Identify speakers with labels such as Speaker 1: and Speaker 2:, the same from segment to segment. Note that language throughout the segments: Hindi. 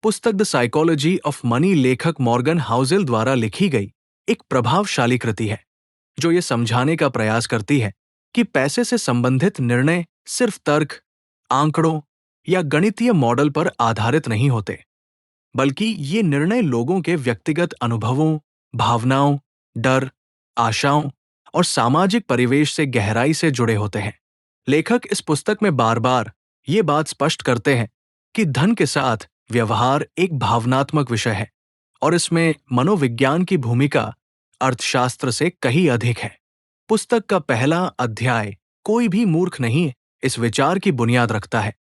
Speaker 1: पुस्तक द साइकोलॉजी ऑफ मनी लेखक मॉर्गन हाउसेल द्वारा लिखी गई एक प्रभावशाली कृति है जो ये समझाने का प्रयास करती है कि पैसे से संबंधित निर्णय सिर्फ तर्क, आंकड़ों या गणितीय मॉडल पर आधारित नहीं होते, बल्कि ये निर्णय लोगों के व्यक्तिगत अनुभवों, भावनाओं, डर, आशाओं और सामाजिक परिवेश से गहराई से जुड़े होते हैं। लेखक इस पुस्तक में बार बार ये बात स्पष्ट करते हैं कि धन के साथ व्यवहार एक भावनात्मक विषय है और इसमें मनोविज्ञान की भूमिका अर्थशास्त्र से कहीं अधिक है। पुस्तक का पहला अध्याय कोई भी मूर्ख नहीं इस विचार की बुनियाद रखता है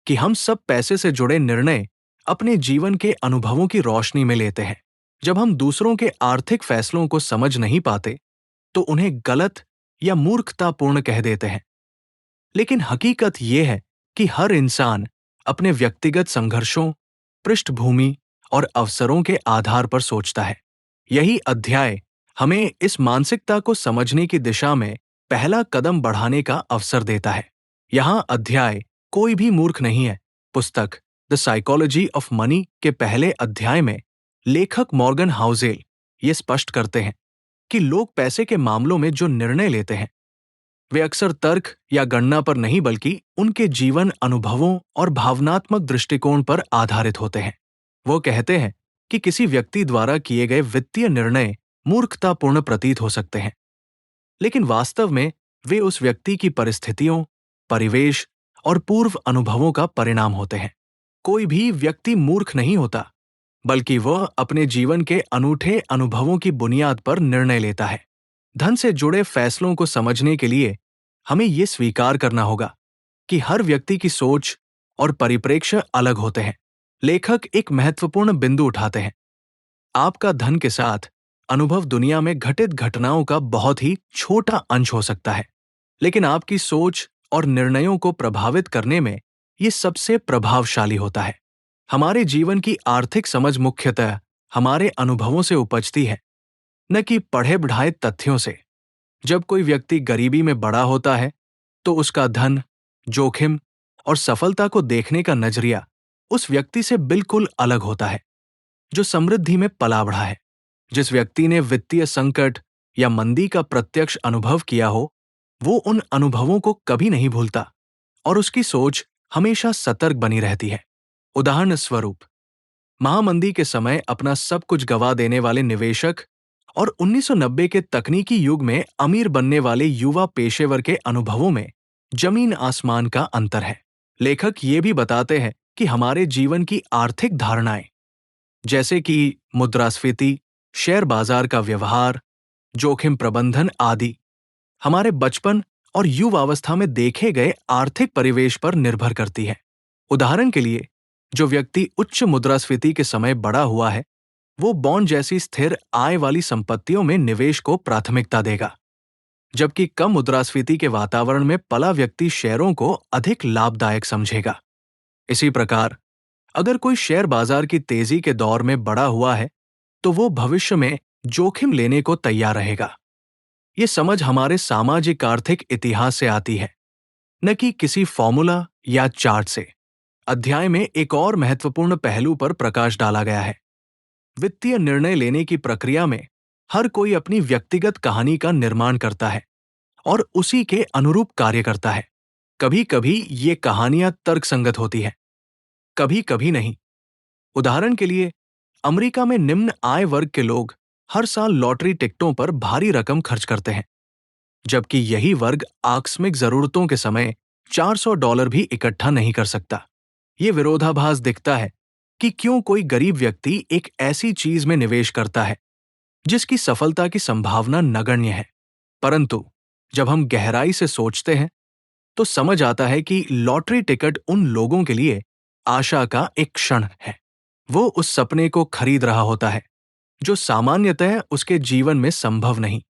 Speaker 1: कि हम सब पैसे से जुड़े निर्णय अपने जीवन के अनुभवों की रोशनी में लेते हैं। जब हम दूसरों के आर्थिक फैसलों को समझ नहीं पाते तो उन्हें गलत या मूर्खतापूर्ण कह देते हैं। लेकिन हकीकत यह है कि हर इंसान अपने व्यक्तिगत संघर्षों, पृष्ठभूमि और अवसरों के आधार पर सोचता है। यही अध्याय हमें इस मानसिकता को समझने की दिशा में पहला कदम बढ़ाने का अवसर देता है। यहाँ अध्याय कोई भी मूर्ख नहीं है। पुस्तक द साइकोलॉजी ऑफ मनी के पहले अध्याय में लेखक मॉर्गन हाउसेल ये स्पष्ट करते हैं कि लोग पैसे के मामलों में जो निर्णय लेते हैं वे अक्सर तर्क या गणना पर नहीं बल्कि उनके जीवन अनुभवों और भावनात्मक दृष्टिकोण पर आधारित होते हैं। वो कहते हैं कि किसी व्यक्ति द्वारा किए गए वित्तीय निर्णय मूर्खतापूर्ण प्रतीत हो सकते हैं, लेकिन वास्तव में वे उस व्यक्ति की परिस्थितियों, परिवेश और पूर्व अनुभवों का परिणाम होते हैं। कोई भी व्यक्ति मूर्ख नहीं होता, बल्कि वह अपने जीवन के अनूठे अनुभवों की बुनियाद पर निर्णय लेता है। धन से जुड़े फैसलों को समझने के लिए हमें यह स्वीकार करना होगा कि हर व्यक्ति की सोच और परिप्रेक्ष्य अलग होते हैं। लेखक एक महत्वपूर्ण बिंदु उठाते हैं। आपका धन के साथ अनुभव दुनिया में घटित घटनाओं का बहुत ही छोटा अंश हो सकता है, लेकिन आपकी सोच और निर्णयों को प्रभावित करने में यह सबसे प्रभावशाली होता है। हमारे जीवन की आर्थिक समझ मुख्यतः हमारे अनुभवों से उपजती है, न कि पढ़े बढ़ाए तथ्यों से। जब कोई व्यक्ति गरीबी में बड़ा होता है तो उसका धन, जोखिम और सफलता को देखने का नजरिया उस व्यक्ति से बिल्कुल अलग होता है जो समृद्धि में पला बढ़ा है। जिस व्यक्ति ने वित्तीय संकट या मंदी का प्रत्यक्ष अनुभव किया हो, वो उन अनुभवों को कभी नहीं भूलता और उसकी सोच हमेशा सतर्क बनी रहती है। उदाहरण स्वरूप, महामंदी के समय अपना सब कुछ गंवा देने वाले निवेशक और 1990 के तकनीकी युग में अमीर बनने वाले युवा पेशेवर के अनुभवों में जमीन आसमान का अंतर है। लेखक ये भी बताते हैं कि हमारे जीवन की आर्थिक धारणाएं, जैसे कि मुद्रास्फीति, शेयर बाजार का व्यवहार, जोखिम प्रबंधन आदि, हमारे बचपन और युवावस्था में देखे गए आर्थिक परिवेश पर निर्भर करती है। उदाहरण के लिए, जो व्यक्ति उच्च मुद्रास्फीति के समय बड़ा हुआ है, वो बॉन्ड जैसी स्थिर आय वाली संपत्तियों में निवेश को प्राथमिकता देगा, जबकि कम मुद्रास्फीति के वातावरण में पला व्यक्ति शेयरों को अधिक लाभदायक समझेगा। इसी प्रकार, अगर कोई शेयर बाजार की तेजी के दौर में बड़ा हुआ है, तो वो भविष्य में जोखिम लेने को तैयार रहेगा। ये समझ हमारे सामाजिक आर्थिक इतिहास से आती है, न कि किसी फॉर्मूला या चार्ट से। अध्याय में एक और महत्वपूर्ण पहलू पर प्रकाश डाला गया है। वित्तीय निर्णय लेने की प्रक्रिया में हर कोई अपनी व्यक्तिगत कहानी का निर्माण करता है और उसी के अनुरूप कार्य करता है। कभी कभी ये कहानियां तर्कसंगत होती हैं, कभी कभी नहीं। उदाहरण के लिए, अमेरिका में निम्न आय वर्ग के लोग हर साल लॉटरी टिकटों पर भारी रकम खर्च करते हैं, जबकि यही वर्ग आकस्मिक जरूरतों के समय $400 भी इकट्ठा नहीं कर सकता। ये विरोधाभास दिखता है कि क्यों कोई गरीब व्यक्ति एक ऐसी चीज में निवेश करता है जिसकी सफलता की संभावना नगण्य है। परंतु जब हम गहराई से सोचते हैं तो समझ आता है कि लॉटरी टिकट उन लोगों के लिए आशा का एक क्षण है। वो उस सपने को खरीद रहा होता है जो सामान्यतः उसके जीवन में संभव नहीं।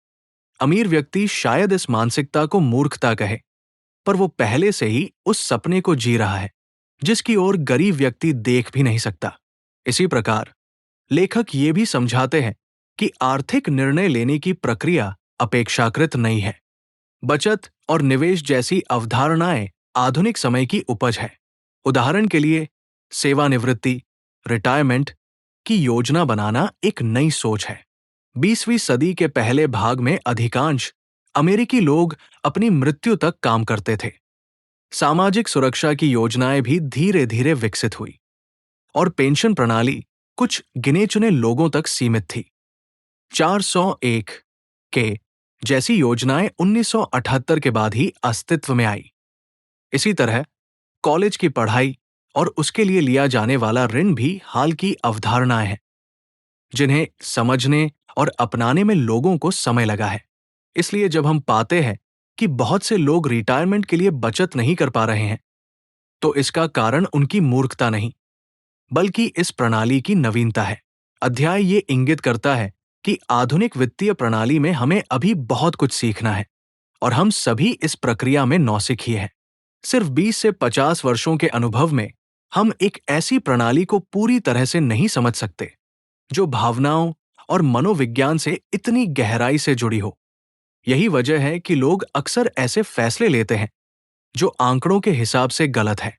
Speaker 1: अमीर व्यक्ति शायद इस मानसिकता को मूर्खता कहे, पर वो पहले से ही उस सपने को जी रहा है जिसकी ओर गरीब व्यक्ति देख भी नहीं सकता। इसी प्रकार लेखक ये भी समझाते हैं कि आर्थिक निर्णय लेने की प्रक्रिया अपेक्षाकृत नहीं है। बचत और निवेश जैसी अवधारणाएं आधुनिक समय की उपज है। उदाहरण के लिए, सेवानिवृत्ति, रिटायरमेंट की योजना बनाना एक नई सोच है। 20वीं सदी के पहले भाग में अधिकांश अमेरिकी लोग अपनी मृत्यु तक काम करते थे। सामाजिक सुरक्षा की योजनाएं भी धीरे धीरे विकसित हुई और पेंशन प्रणाली कुछ गिने चुने लोगों तक सीमित थी। 401 के जैसी योजनाएं 1978 के बाद ही अस्तित्व में आई। इसी तरह कॉलेज की पढ़ाई और उसके लिए लिया जाने वाला ऋण भी हाल की अवधारणाएं हैं, जिन्हें समझने और अपनाने में लोगों को समय लगा है। इसलिए जब हम पाते हैं कि बहुत से लोग रिटायरमेंट के लिए बचत नहीं कर पा रहे हैं, तो इसका कारण उनकी मूर्खता नहीं, बल्कि इस प्रणाली की नवीनता है। अध्याय ये इंगित करता है कि आधुनिक वित्तीय प्रणाली में हमें अभी बहुत कुछ सीखना है और हम सभी इस प्रक्रिया में नौसिख ही हैं। सिर्फ 20 से 50 वर्षों के अनुभव में हम एक ऐसी प्रणाली को पूरी तरह से नहीं समझ सकते जो भावनाओं और मनोविज्ञान से इतनी गहराई से जुड़ी हो। यही वजह है कि लोग अक्सर ऐसे फैसले लेते हैं जो आंकड़ों के हिसाब से गलत है,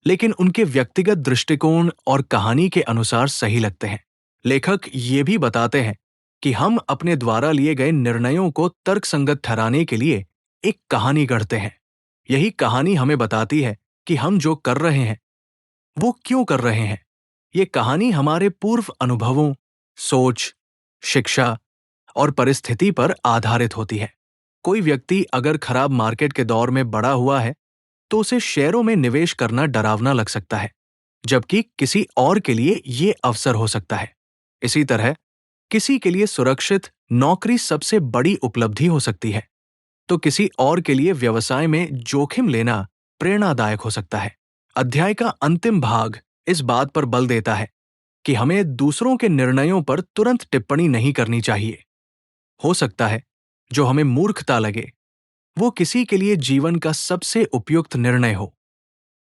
Speaker 1: लेकिन उनके व्यक्तिगत दृष्टिकोण और कहानी के अनुसार सही लगते हैं। लेखक ये भी बताते हैं कि हम अपने द्वारा लिए गए निर्णयों को तर्कसंगत ठहराने के लिए एक कहानी गढ़ते हैं। यही कहानी हमें बताती है कि हम जो कर रहे हैं वो क्यों कर रहे हैं। ये कहानी हमारे पूर्व अनुभवों, सोच, शिक्षा और परिस्थिति पर आधारित होती है। कोई व्यक्ति अगर खराब मार्केट के दौर में बड़ा हुआ है तो उसे शेयरों में निवेश करना डरावना लग सकता है, जबकि किसी और के लिए ये अवसर हो सकता है। इसी तरह किसी के लिए सुरक्षित नौकरी सबसे बड़ी उपलब्धि हो सकती है, तो किसी और के लिए व्यवसाय में जोखिम लेना प्रेरणादायक हो सकता है। अध्याय का अंतिम भाग इस बात पर बल देता है कि हमें दूसरों के निर्णयों पर तुरंत टिप्पणी नहीं करनी चाहिए। हो सकता है जो हमें मूर्खता लगे वो किसी के लिए जीवन का सबसे उपयुक्त निर्णय हो।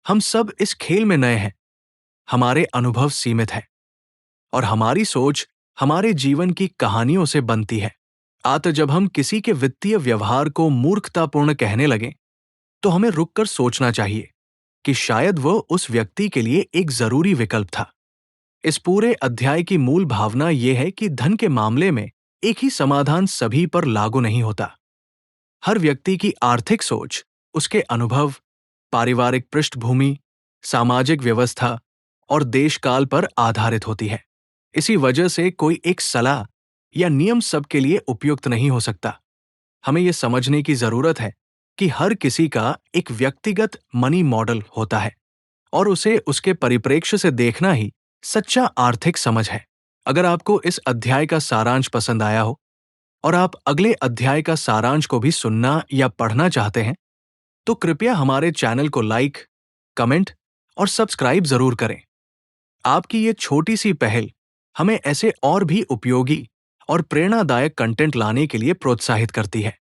Speaker 1: हम सब इस खेल में नए हैं, हमारे अनुभव सीमित हैं और हमारी सोच हमारे जीवन की कहानियों से बनती है। अतः जब हम किसी के वित्तीय व्यवहार को मूर्खतापूर्ण कहने लगें, तो हमें रुककर सोचना चाहिए कि शायद वह उस व्यक्ति के लिए एक जरूरी विकल्प था। इस पूरे अध्याय की मूल भावना यह है कि धन के मामले में एक ही समाधान सभी पर लागू नहीं होता। हर व्यक्ति की आर्थिक सोच उसके अनुभव, पारिवारिक पृष्ठभूमि, सामाजिक व्यवस्था और देशकाल पर आधारित होती है। इसी वजह से कोई एक सलाह या नियम सबके लिए उपयुक्त नहीं हो सकता। हमें यह समझने की जरूरत है कि हर किसी का एक व्यक्तिगत मनी मॉडल होता है और उसे उसके परिप्रेक्ष्य से देखना ही सच्चा आर्थिक समझ है। अगर आपको इस अध्याय का सारांश पसंद आया हो और आप अगले अध्याय का सारांश को भी सुनना या पढ़ना चाहते हैं, तो कृपया हमारे चैनल को लाइक, कमेंट और सब्सक्राइब जरूर करें। आपकी ये छोटी सी पहल हमें ऐसे और भी उपयोगी और प्रेरणादायक कंटेंट लाने के लिए प्रोत्साहित करती है।